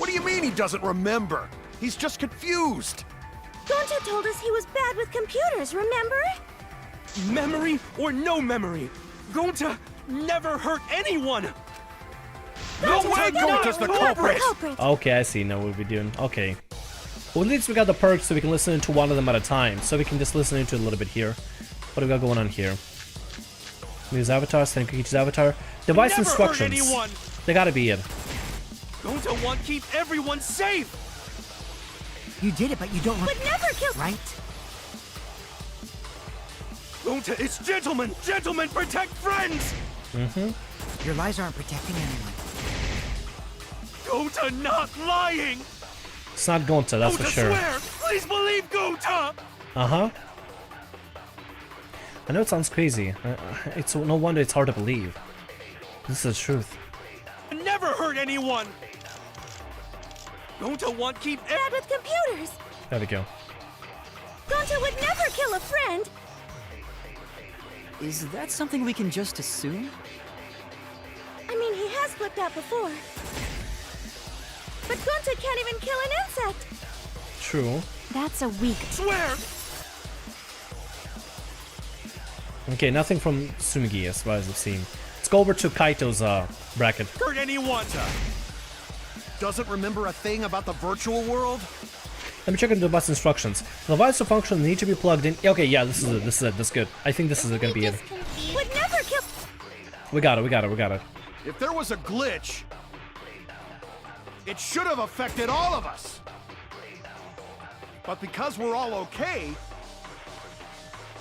What do you mean he doesn't remember? He's just confused. Gonta told us he was bad with computers, remember? Memory or no memory, Gonta never hurt anyone! No way Gonta's the culprit! Okay, I see now what we're doing. Okay. Well, at least we got the perks so we can listen to one of them at a time. So we can just listen into it a little bit here. What do we got going on here? Use avatars, then Kokichi's avatar. Device Never instructions. Hurt anyone. They gotta be it. Gonta want keep everyone safe! You did it, but you don't... But never kill... Right? Gonta, it's gentlemen! Gentlemen, protect friends! Mm-hmm. Your lies aren't protecting anyone. Gonta not lying! It's not Gonta, that's Gonta, for sure. Swear! Please believe Gonta! Uh-huh. I know it sounds crazy. It's no wonder it's hard to believe. This is the truth. Never hurt anyone! Gonta want keep Bad with computers. There we go. Gonta would never kill a friend. Is that something we can just assume? I mean, he has flipped out before. But Gonta can't even kill an insect. True. That's a weak... Swear! Okay, nothing from Tsumugi as far as I've seen. Let's go over to Kaito's bracket. Hurt anyone! Doesn't remember a thing about the virtual world? Let me check into the device instructions. The device to function need to be plugged in. Okay, yeah, this is it. This is it. That's good. I think this is gonna be it. Would never kill... We got it. We got it. We got it. If there was a glitch, it should have affected all of us. But because we're all okay,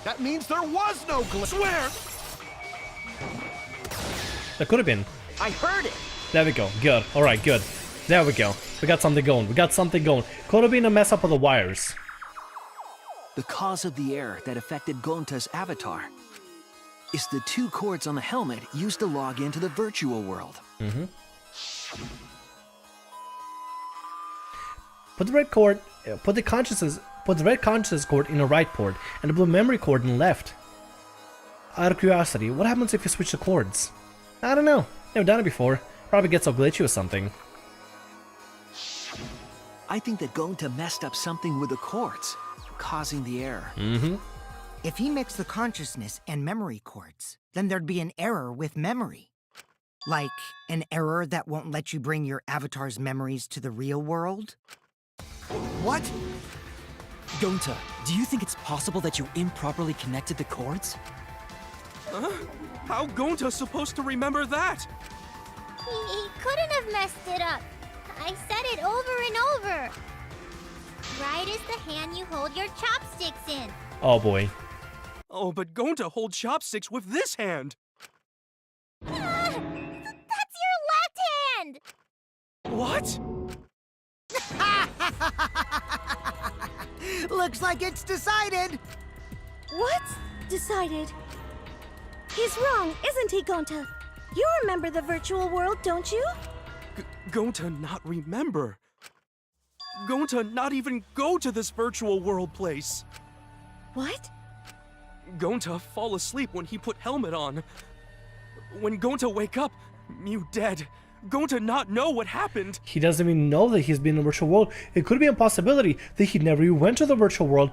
that means there was no glitch. Swear! That could have been. I heard it. There we go. Good. All right. Good. There we go. We got something going. We got something going. Could have been a mess up of the wires. The cause of the error that affected Gonta's avatar is the 2 cords on the helmet used to log into the virtual world. Mm-hmm. Put the red cord, put the red consciousness cord in the right port and the blue memory cord in the left. Out of curiosity, what happens if you switch the cords? I don't know. Never done it before. Probably gets so glitchy or something. I think that Gonta messed up something with the cords, causing the error. Mm-hmm. If he mixed the consciousness and memory cords, then there'd be an error with memory. Like an error that won't let you bring your avatar's memories to the real world? What? Gonta, do you think it's possible that you improperly connected the cords? Huh? How Gonta supposed to remember that? He couldn't have messed it up. I said it over and over. Right is the hand you hold your chopsticks in. Oh boy. Oh, but Gonta hold chopsticks with this hand. That's your left hand! What? Looks like it's decided. What's decided? He's wrong, isn't he, Gonta? You remember the virtual world, don't you? Gonta not remember. Gonta not even go to this virtual world place. What? Gonta fall asleep when he put helmet on. When Gonta wake up, Mew dead. Gonta not know what happened. He doesn't even know that he's been in the virtual world. It could be a possibility that he never even went to the virtual world.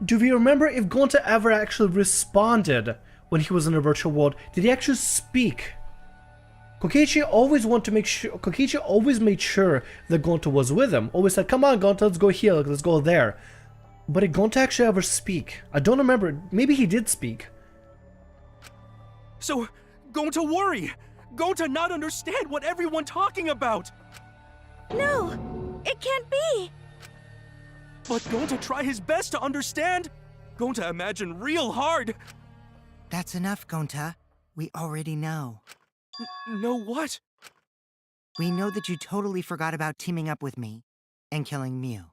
Do we remember if Gonta ever actually responded when he was in the virtual world? Did he actually speak? Kokichi always wanted to make sure. Kokichi always made sure that Gonta was with him. Always said, "Come on, Gonta, let's go here. Let's go there." But did Gonta actually ever speak? I don't remember. Maybe he did speak. So, Gonta worry. Gonta not understand what everyone talking about. No, it can't be. But Gonta try his best to understand. Gonta imagine real hard. That's enough, Gonta. We already know. Know what? We know that you totally forgot about teaming up with me and killing Mew.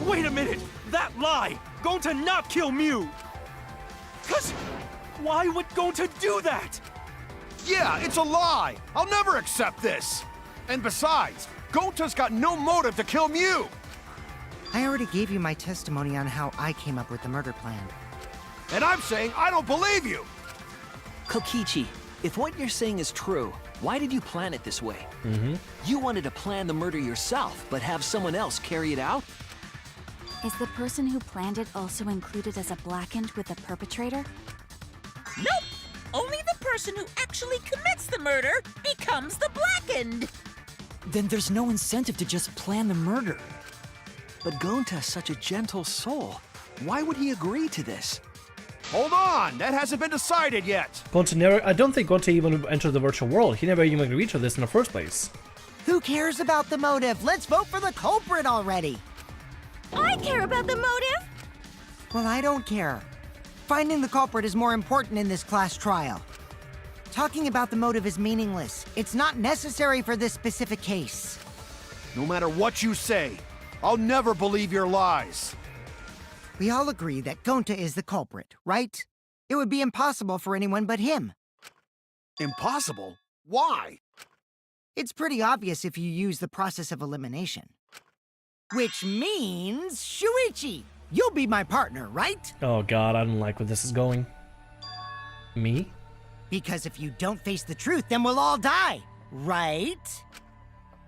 Wait a minute! That lie! Gonta not kill Mew! Cause why would Gonta do that? Yeah, it's a lie! I'll never accept this! And besides, Gonta's got no motive to kill Mew! I already gave you my testimony on how I came up with the murder plan. And I'm saying I don't believe you! Kokichi, If what you're saying is true, why did you plan it this way? You wanted to plan the murder yourself, but have someone else carry it out? Is the person who planned it also included as a blackened with the perpetrator? Nope! Only the person who actually commits the murder becomes the blackened! Then there's no incentive to just plan the murder. But Gonta's such a gentle soul. Why would he agree to this? Hold on, that hasn't been decided yet. Gonta never. I don't think Gonta even entered the virtual world. He never even agreed to this in the first place. Who cares about the motive? Let's vote for the culprit already. I care about the motive! Well, I don't care. Finding the culprit is more important in this class trial. Talking about the motive is meaningless. It's not necessary for this specific case. No matter what you say, I'll never believe your lies. We all agree that Gonta is the culprit, right? It would be impossible for anyone but him. Impossible? Why? It's pretty obvious if you use the process of elimination. Which means, Shuichi, you'll be my partner, right? Oh god, I don't like where this is going. Me? Because if you don't face the truth, then we'll all die, right?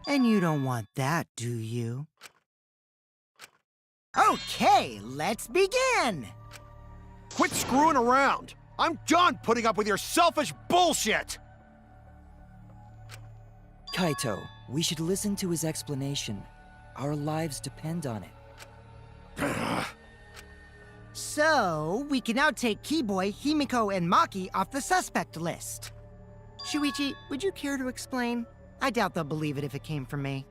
And you don't want that, do you? Okay, let's begin! Quit screwing around. I'm done putting up with your selfish bullshit. Kaito, we should listen to his explanation. Our lives depend on it. So, we can now take Keyboy, Himiko, and Maki off the suspect list. Shuichi, would you care to explain? I doubt they'll believe it if it came from me.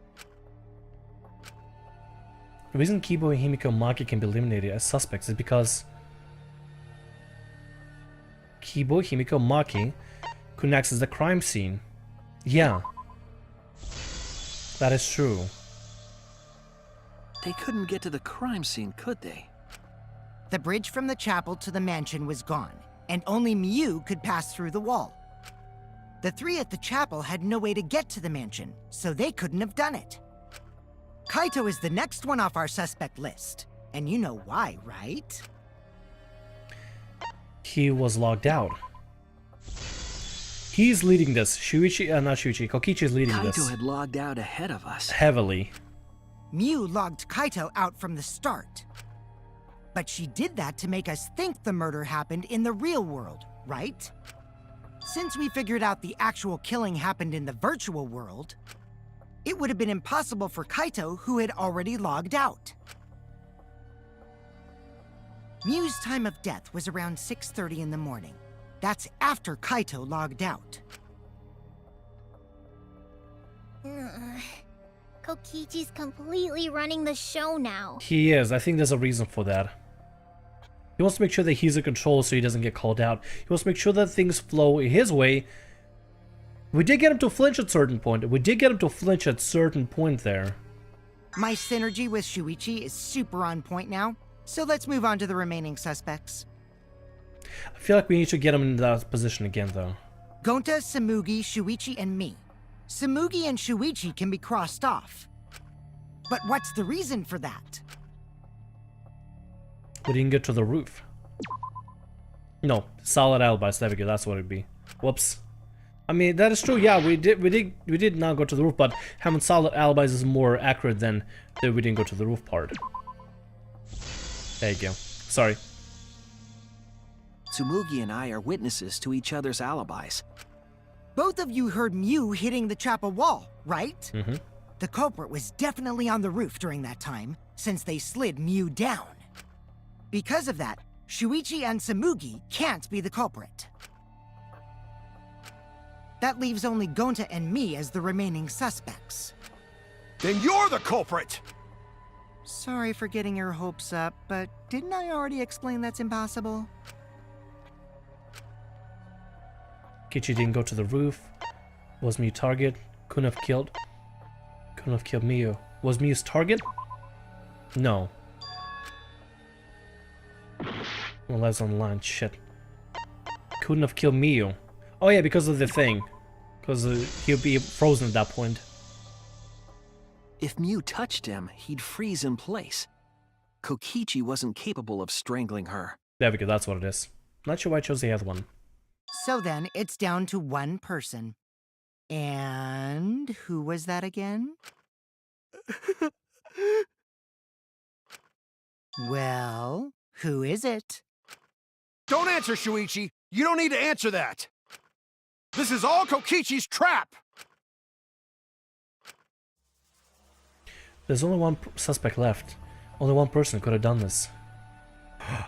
The reason Kibo, Himiko, and Maki can be eliminated as suspects is because Kibo, Himiko, and Maki couldn't access the crime scene. Yeah. That is true. They couldn't get to the crime scene, could they? The bridge from the chapel to the mansion was gone, and only Miu could pass through the wall. The three at the chapel had no way to get to the mansion, so they couldn't have done it. Kaito is the next one off our suspect list, and you know why, right? He was logged out. He's leading this. Not Shuichi. Kokichi is leading this. Kaito had logged out ahead of us. Heavily. Miu logged Kaito out from the start. But she did that to make us think the murder happened in the real world, right? Since we figured out the actual killing happened in the virtual world, it would have been impossible for Kaito, who had already logged out. Miu's time of death was around 6:30 in the morning. That's after Kaito logged out. Kokichi's completely running the show now. He is. I think there's a reason for that. He wants to make sure that he's in control so he doesn't get called out. He wants to make sure that things flow his way. We did get him to flinch at certain point. There. My synergy with Shuichi is super on point now, so let's move on to the remaining suspects. I feel like we need to get him in that position again, though. Gonta, Samugi, Shuichi, and me. Samugi and Shuichi can be crossed off. But what's the reason for that? We didn't get to the roof. No, solid alibis. There we go. That's what it'd be. Whoops. I mean, that is true. Yeah, we did not go to the roof, but having solid alibis is more accurate than that we didn't go to the roof part. There you go. Sorry. Tsumugi and I are witnesses to each other's alibis. Both of you heard Miu hitting the chapel wall, right? Mm-hmm. The culprit was definitely on the roof during that time, since they slid Miu down. Because of that, Shuichi and Samugi can't be the culprit. That leaves only Gonta and me as the remaining suspects. Then you're the culprit! Sorry for getting your hopes up, but didn't I already explain that's impossible? Kichi didn't go to the roof. Was Miu target? Couldn't have killed Miu. Was Miu's target? No. Well, that's on line. Shit. Couldn't have killed Miu. Oh yeah, because of the thing. Because he'll be frozen at that point. If Miu touched him, he'd freeze in place. Kokichi wasn't capable of strangling her. There we go, that's what it is. Not sure why I chose the other one. So then, it's down to one person. And who was that again? Well, who is it? Don't answer, Shuichi. You don't need to answer that. This is all Kokichi's trap. There's only one suspect left. Only one person could have done this.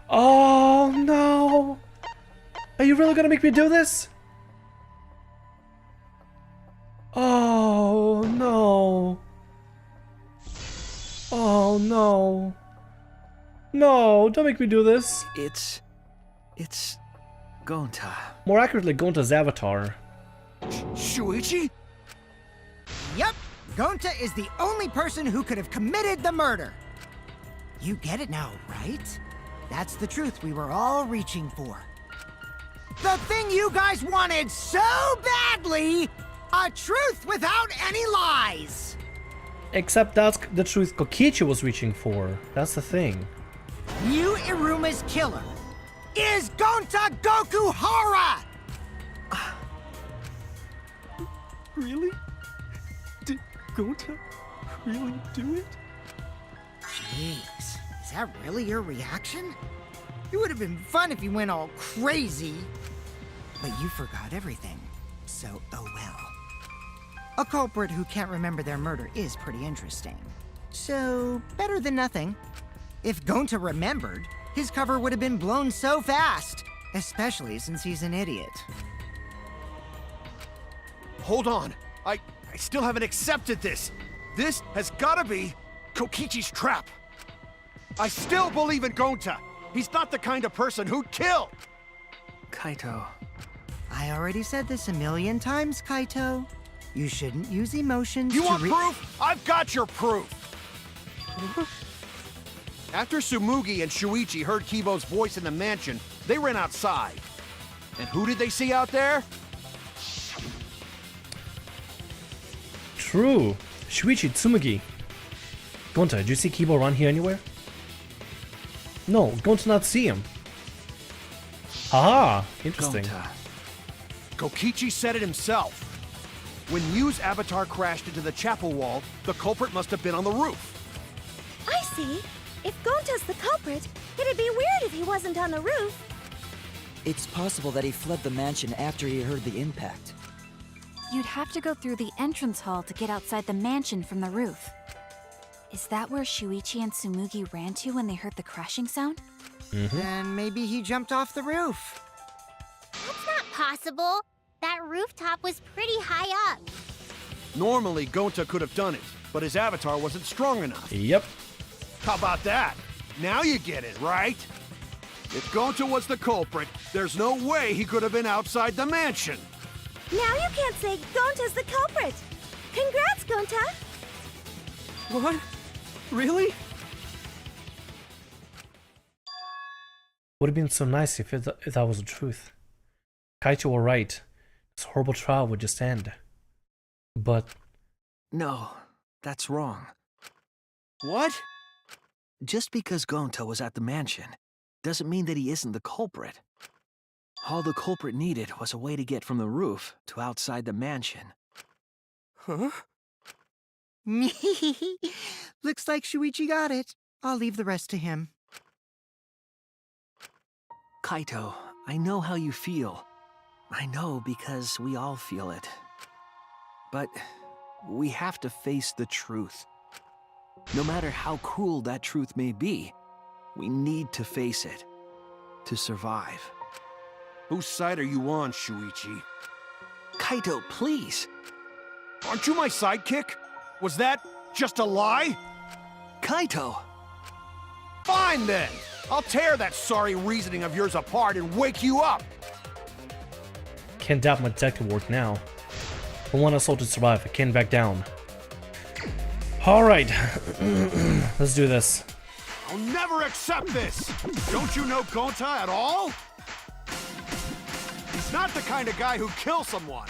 Oh no! Are you really gonna make me do this? Oh no! Oh no! No, don't make me do this. It's Gonta. More accurately, Gonta's avatar. Shuichi? Yep, Gonta is the only person who could have committed the murder. You get it now, right? That's the truth we were all reaching for. The thing you guys wanted so badly! A truth without any lies! Except that's the truth Kokichi was reaching for. That's the thing. Yu Iruma's killer is Gonta Gokuhara! Really? Did Gonta really do it? Jeez, is that really your reaction? It would have been fun if you went all crazy. But you forgot everything, so oh well. A culprit who can't remember their murder is pretty interesting. So, better than nothing. If Gonta remembered, his cover would have been blown so fast, especially since he's an idiot. Hold on. I still haven't accepted this. This has gotta be Kokichi's trap. I still believe in Gonta. He's not the kind of person who'd kill. Kaito. I already said this a million times, Kaito. You shouldn't use emotions You to want proof? I've got your proof. After Tsumugi and Shuichi heard Kibo's voice in the mansion, they ran outside. And who did they see out there? True. Shuichi, Tsumugi. Gonta, did you see Kibo run here anywhere? No, Gonta not see him. Haha, interesting. Gonta. Kokichi said it himself. When Yu's avatar crashed into the chapel wall, the culprit must have been on the roof. I see. If Gonta's the culprit, it'd be weird if he wasn't on the roof. It's possible that he fled the mansion after he heard the impact. You'd have to go through the entrance hall to get outside the mansion from the roof. Is that where Shuichi and Tsumugi ran to when they heard the crashing sound? Then maybe he jumped off the roof. That's not possible. That rooftop was pretty high up. Normally, Gonta could have done it, but his avatar wasn't strong enough. Yep. How about that? Now you get it, right? If Gonta was the culprit, there's no way he could have been outside the mansion. Now you can't say Gonta's the culprit. Congrats, Gonta. What? Really? Would have been so nice if that was the truth. Kaito were right. This horrible trial would just end. But No, that's wrong. What? Just because Gonta was at the mansion doesn't mean that he isn't the culprit. All the culprit needed was a way to get from the roof to outside the mansion. Huh? Looks like Shuichi got it. I'll leave the rest to him. Kaito, I know how you feel. I know because we all feel it. But we have to face the truth. No matter how cruel that truth may be, we need to face it to survive. Whose side are you on, Shuichi? Kaito, please! Aren't you my sidekick? Was that just a lie? Kaito! Fine then! I'll tear that sorry reasoning of yours apart and wake you up! can't doubt my detective work now. I want us all to survive. I can't back down. Alright. Let's do this. I'll never accept this! Don't you know Gonta at all? He's not the kind of guy who kills someone.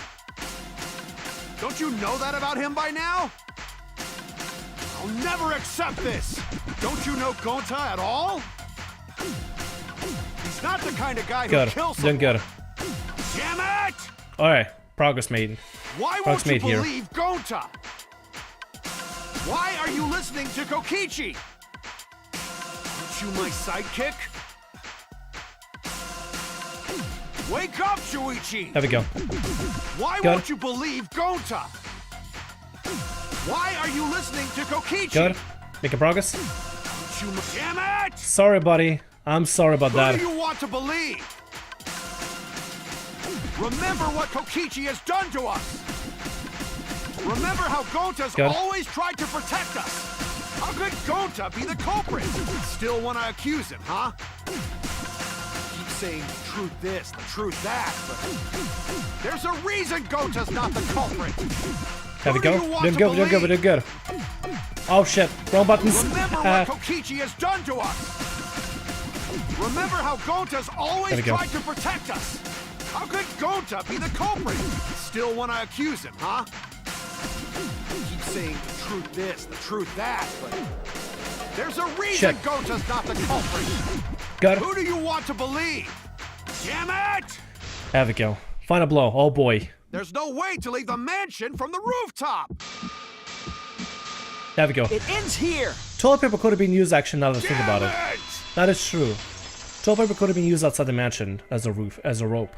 Don't you know that about him by now? I'll never accept this! Don't you know Gonta at all? He's not the kind of guy who kills someone. Doing good. Damn it! Alright, progress made. Why Progress won't you made here. believe Gonta? Why are you listening to Kokichi? Aren't you my sidekick? Wake up, Shuichi! There we go. Why Good. won't you believe Gonta? Why are you listening to Kokichi? Good. Making progress. Damn it! Sorry, buddy. I'm sorry about Who that. do you want to believe? Remember what Kokichi has done to us. Remember how Gonta's Good. always tried to protect us. How could Gonta be the culprit? Still want to accuse him, huh? Keep saying the truth this, the truth that, but there's a reason Gonta's not the culprit. There we Who do go. you want Doing to good, doing good, believe? doing good. Oh shit, wrong buttons. Remember what Kokichi has done to us. Remember how Gonta's There always we go. tried to protect us. How could Gonta be the culprit? Still want to accuse him, huh? Keep saying the truth this, the truth that, but there's a reason Shit. Gonta's not the culprit. Good. Who do you want to believe? Damn it! There we go. Final blow. Oh boy. There's no way to leave the mansion from the rooftop. There we go. It ends here! Toilet paper could have been used actually now that I think Damn about it. That is true. Toilet paper could have been used outside the mansion as a roof, as a rope.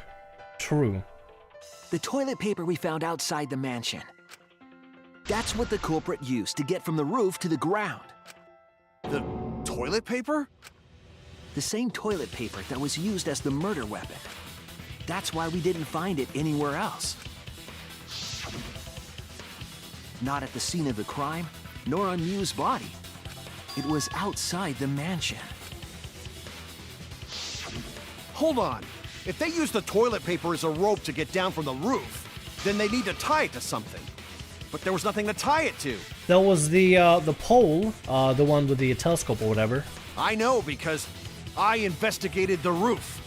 True. The toilet paper we found outside the mansion. That's what the culprit used to get from the roof to the ground. The toilet paper? The same toilet paper that was used as the murder weapon. That's why we didn't find it anywhere else. Not at the scene of the crime, nor on Miu's body. It was outside the mansion. Hold on. If they use the toilet paper as a rope to get down from the roof, then they need to tie it to something. But there was nothing to tie it to. That was the pole, the one with the telescope or whatever. I know because I investigated the roof.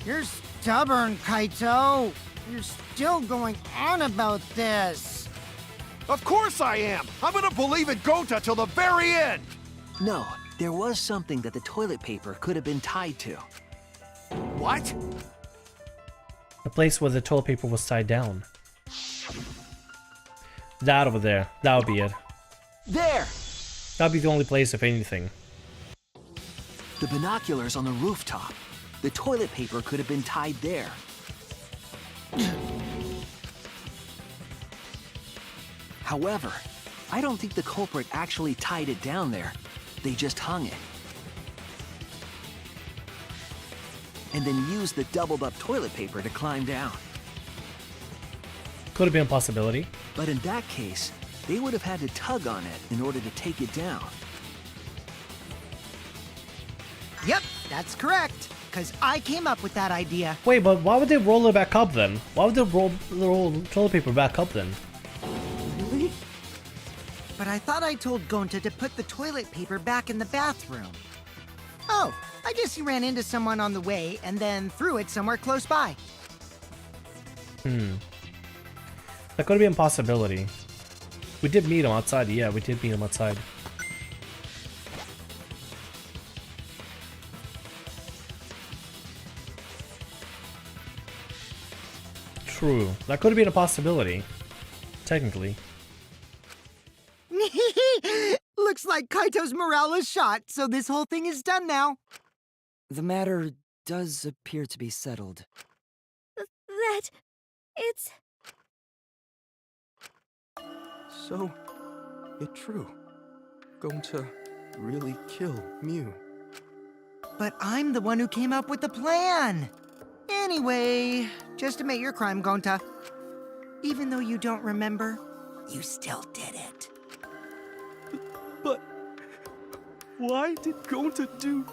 You're stubborn, Kaito. You're still going on about this. Of course I am. I'm gonna believe in Gonta till the very end. No, there was something that the toilet paper could have been tied to. What? The place where the toilet paper was tied down. That over there. That would be it. There! That'd be the only place, if anything. The binoculars on the rooftop. The toilet paper could have been tied there. However, I don't think the culprit actually tied it down there. They just hung it. And then used the doubled up toilet paper to climb down. Could have been a possibility. But in that case, they would have had to tug on it in order to take it down. Yep, that's correct. Because I came up with that idea. Wait, but why would they roll it back up then? Why would they roll toilet paper back up then? Really? But I thought I told Gonta to put the toilet paper back in the bathroom. Oh, I guess he ran into someone on the way and then threw it somewhere close by. That could be a possibility. We did meet him outside. Yeah, we did meet him outside. True. That could have been a possibility. Technically. Looks like Kaito's morale is shot, so this whole thing is done now. The matter does appear to be settled. That... it's... So, it true. Going to really kill Miu. But I'm the one who came up with the plan. Anyway, just admit your crime, Gonta. Even though you don't remember, you still did it. But why did Gonta do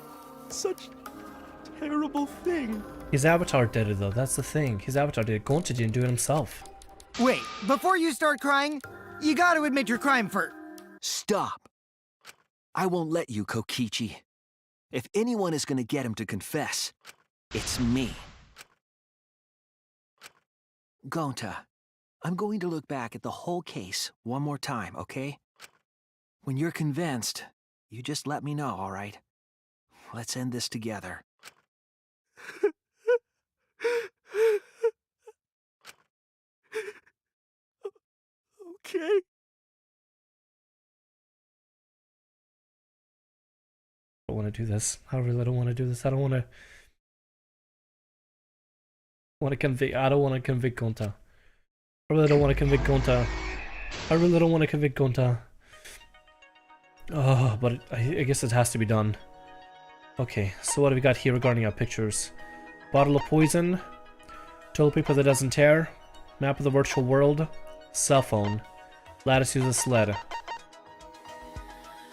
such a terrible thing? His avatar did it though, that's the thing. His avatar did it. Gonta didn't do it himself. Wait, before you start crying, you gotta admit your crime first. Stop! I won't let you, Kokichi. If anyone is gonna get him to confess, it's me. Gonta, I'm going to look back at the whole case one more time, okay? When you're convinced, you just let me know, all right? Let's end this together. okay? I don't want to do this. I really don't want to do this. I don't want to. I don't want to convict Gonta. I really don't want to convict Gonta. I really don't want to convict Gonta. Oh, but I guess it has to be done. Okay, so what have we got here regarding our pictures? Bottle of poison, toilet paper that doesn't tear, map of the virtual world, cell phone, Lattice uses sled.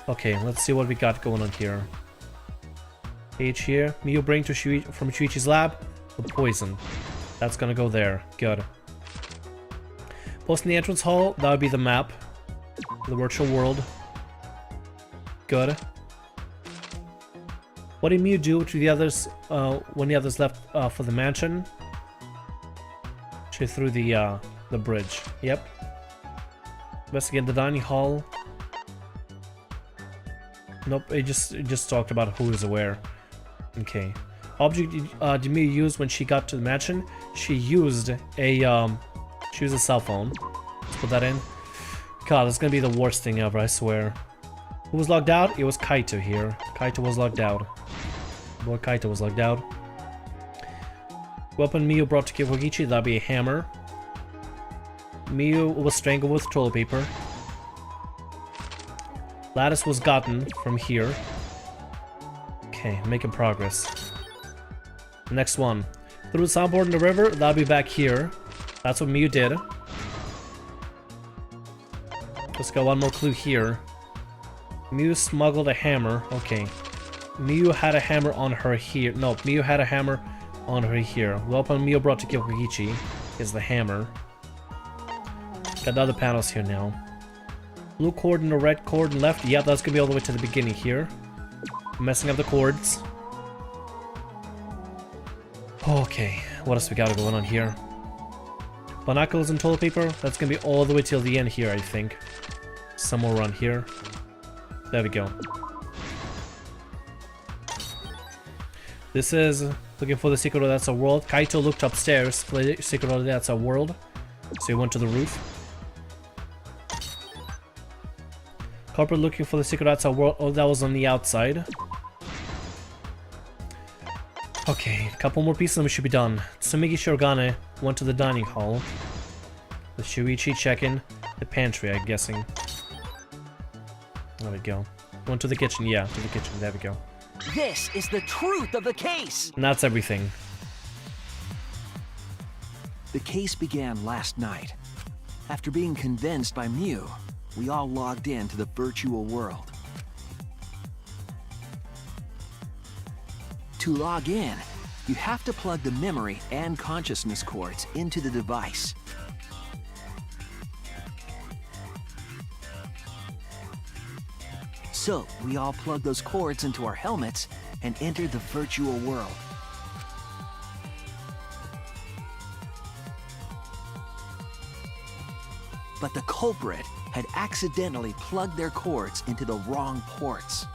Okay, let's see what we got going on here. Page here, Miu bring to from Shuichi's lab, the poison. That's gonna go there, good. Post in the entrance hall, that would be the map, the virtual world. Good. What did Miu do to the others when the others left for the mansion? She threw the bridge. Yep. Investigate the dining hall. Nope. It just talked about who is aware. Okay. Object did Miu use when she got to the mansion? She used a cell phone. Let's put that in. God, that's gonna be the worst thing ever. I swear. Who was logged out? It was Kaito here. Kaito was logged out. Boy, Kaito was logged out. Weapon Miu brought to Kokichi, that'd be a hammer. Miu was strangled with toilet paper. Lattice was gotten from here. Okay, making progress. Next one. Threw the soundboard in the river, that'll be back here. That's what Miu did. Let's go one more clue here. Miu smuggled a hammer. Okay. Miu had a hammer on her here. No, Miu had a hammer on her here. Weapon Miu brought to Kokichi is the hammer. Got the other panels here now. Blue cord and the red cord and left. Yeah, that's gonna be all the way to the beginning here. Messing up the cords. Okay, what else we got going on here? Binoculars and toilet paper. That's gonna be all the way till the end here, I think. Somewhere around here. There we go. This is looking for the secret of That's a World. Kaito looked upstairs for the secret of That's a World. So he went to the roof. Culprit looking for the secret of That's a World. Oh, that was on the outside. Okay, a couple more pieces and we should be done. Tsumigi Shirogane went to the dining hall. The Shuichi check-in. The pantry, I'm guessing. There we go. Went to the kitchen, yeah, to the kitchen, there we go. This is the truth of the case! And that's everything. The case began last night. After being convinced by Miu, we all logged in to the virtual world. To log in, you have to plug the memory and consciousness cords into the device. So, we all plug those cords into our helmets and enter the virtual world. But the culprit had accidentally plugged their cords into the wrong ports.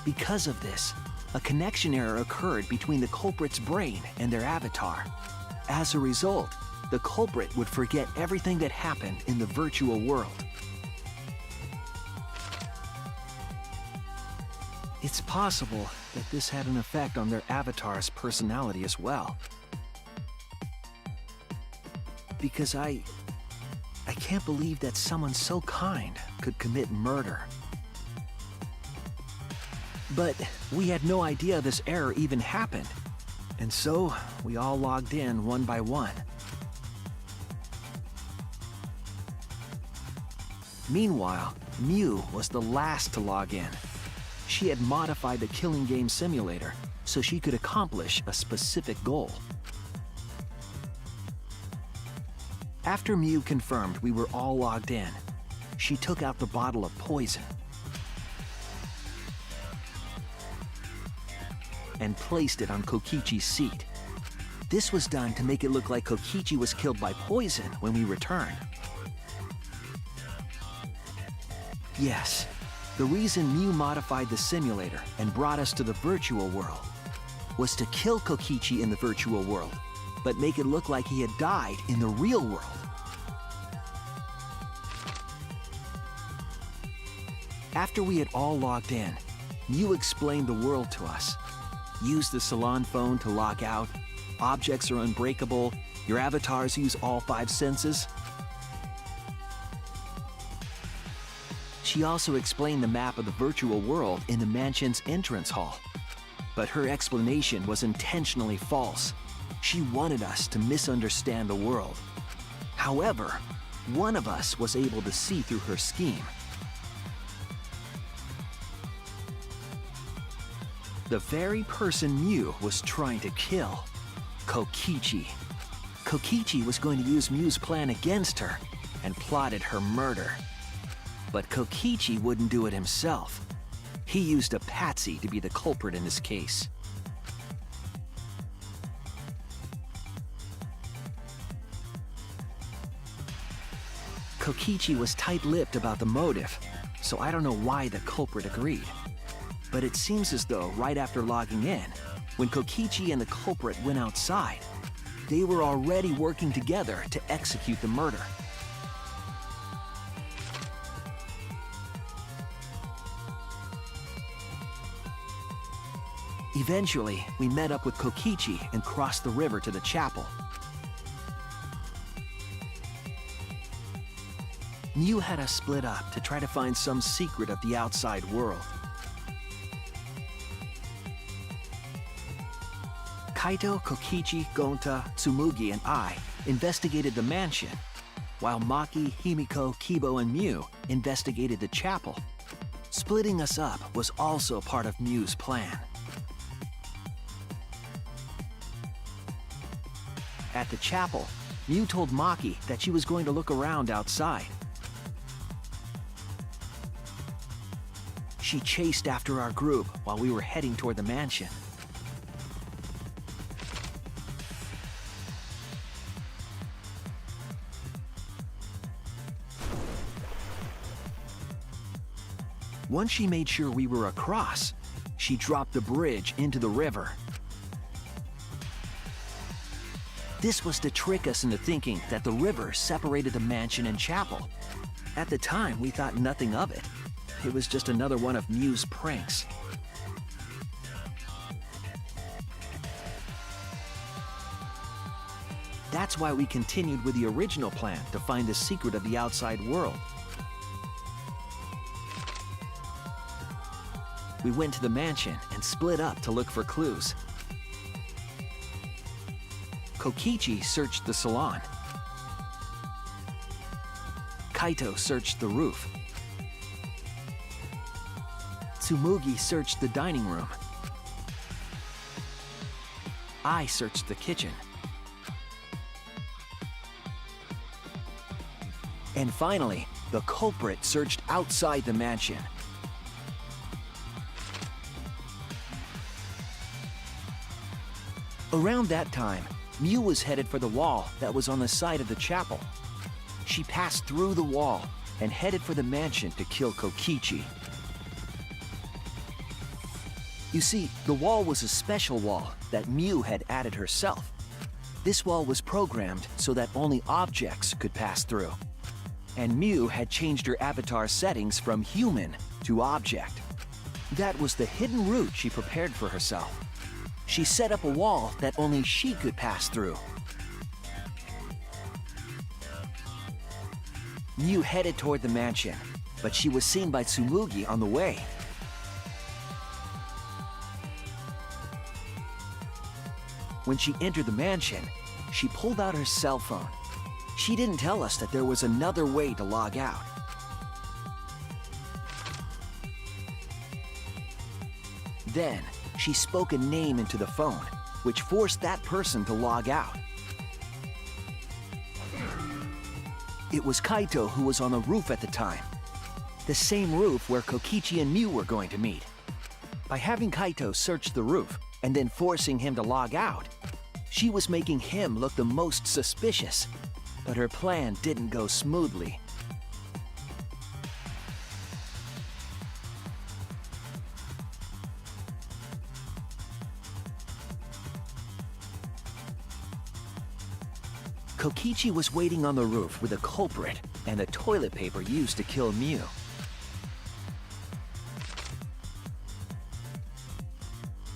Because of this, a connection error occurred between the culprit's brain and their avatar. As a result, the culprit would forget everything that happened in the virtual world. It's possible that this had an effect on their avatar's personality as well. Because I can't believe that someone so kind could commit murder. But we had no idea this error even happened. And so, we all logged in one by one. Meanwhile, Miu was the last to log in. She had modified the killing game simulator so she could accomplish a specific goal. After Miu confirmed we were all logged in, she took out the bottle of poison and placed it on Kokichi's seat. This was done to make it look like Kokichi was killed by poison when we returned. Yes, the reason Miu modified the simulator and brought us to the virtual world was to kill Kokichi in the virtual world, but make it look like he had died in the real world. After we had all logged in, Mew explained the world to us. Use the salon phone to log out. Objects are unbreakable. Your avatars use all 5 senses. She also explained the map of the virtual world in the mansion's entrance hall. But her explanation was intentionally false. She wanted us to misunderstand the world. However, one of us was able to see through her scheme. The very person Mew was trying to kill, Kokichi. Kokichi was going to use Mew's plan against her and plotted her murder. But Kokichi wouldn't do it himself. He used a patsy to be the culprit in this case. Kokichi was tight-lipped about the motive, so I don't know why the culprit agreed. But it seems as though right after logging in, when Kokichi and the culprit went outside, they were already working together to execute the murder. Eventually, we met up with Kokichi and crossed the river to the chapel. Mew had us split up to try to find some secret of the outside world. Kaito, Kokichi, Gonta, Tsumugi, and I investigated the mansion, while Maki, Himiko, Kibo, and Mew investigated the chapel. Splitting us up was also part of Mew's plan. At the chapel, Mew told Maki that she was going to look around outside. She chased after our group while we were heading toward the mansion. Once she made sure we were across, she dropped the bridge into the river. This was to trick us into thinking that the river separated the mansion and chapel. At the time, we thought nothing of it. It was just another one of Mew's pranks. That's why we continued with the original plan to find the secret of the outside world. We went to the mansion and split up to look for clues. Kokichi searched the salon. Kaito searched the roof. Tsumugi searched the dining room. I searched the kitchen. And finally, the culprit searched outside the mansion. Around that time, Mew was headed for the wall that was on the side of the chapel. She passed through the wall and headed for the mansion to kill Kokichi. You see, the wall was a special wall that Mew had added herself. This wall was programmed so that only objects could pass through. And Mew had changed her avatar settings from human to object. That was the hidden route she prepared for herself. She set up a wall that only she could pass through. Mew headed toward the mansion, but she was seen by Tsumugi on the way. When she entered the mansion, she pulled out her cell phone. She didn't tell us that there was another way to log out. Then, she spoke a name into the phone, which forced that person to log out. It was Kaito who was on the roof at the time. The same roof where Kokichi and Mew were going to meet. By having Kaito search the roof and then forcing him to log out, she was making him look the most suspicious. But her plan didn't go smoothly. Kokichi was waiting on the roof with a culprit and the toilet paper used to kill Mew.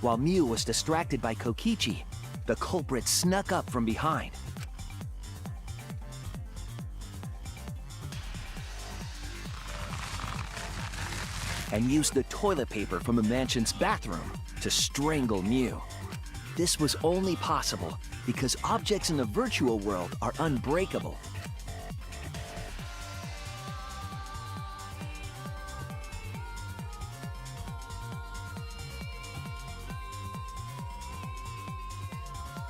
While Mew was distracted by Kokichi, the culprit snuck up from behind. And used the toilet paper from the mansion's bathroom to strangle Mew. This was only possible because objects in the virtual world are unbreakable.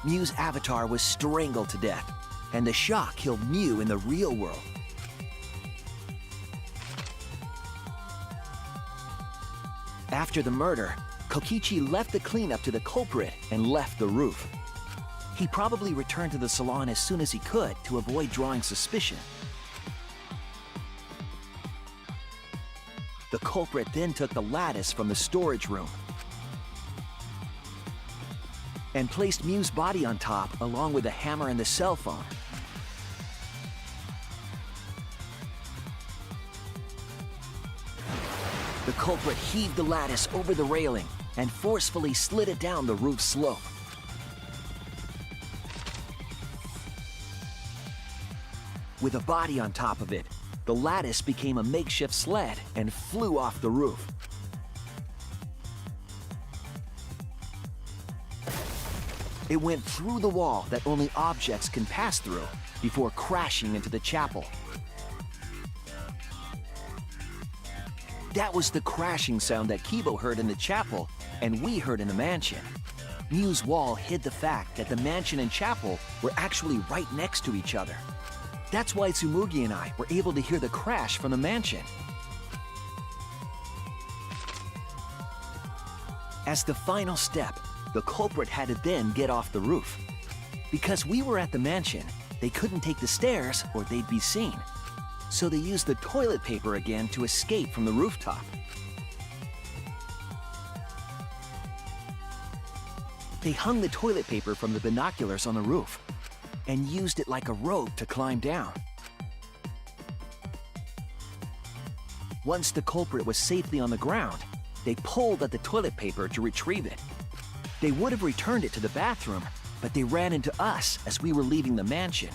Mew's avatar was strangled to death, and the shock killed Mew in the real world. After the murder, Kokichi left the cleanup to the culprit and left the roof. He probably returned to the salon as soon as he could to avoid drawing suspicion. The culprit then took the lattice from the storage room and placed Mew's body on top along with the hammer and the cell phone. The culprit heaved the lattice over the railing and forcefully slid it down the roof slope. With a body on top of it, the lattice became a makeshift sled and flew off the roof. It went through the wall that only objects can pass through before crashing into the chapel. That was the crashing sound that Kibo heard in the chapel and we heard in the mansion. Mew's wall hid the fact that the mansion and chapel were actually right next to each other. That's why Tsumugi and I were able to hear the crash from the mansion. As the final step, the culprit had to then get off the roof. Because we were at the mansion, they couldn't take the stairs or they'd be seen. So they used the toilet paper again to escape from the rooftop. They hung the toilet paper from the binoculars on the roof and used it like a rope to climb down. Once the culprit was safely on the ground, they pulled at the toilet paper to retrieve it. They would have returned it to the bathroom, but they ran into us as we were leaving the mansion.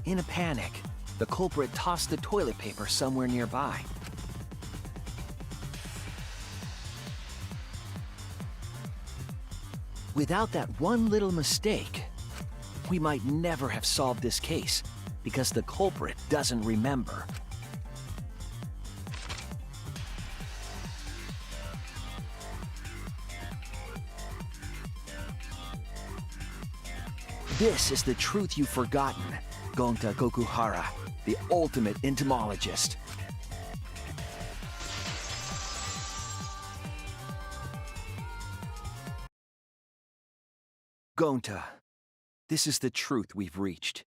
In a panic, the culprit tossed the toilet paper somewhere nearby. Without that one little mistake, we might never have solved this case because the culprit doesn't remember. This is the truth you've forgotten, Gonta Gokuhara, the ultimate entomologist. Gonta, this is the truth we've reached.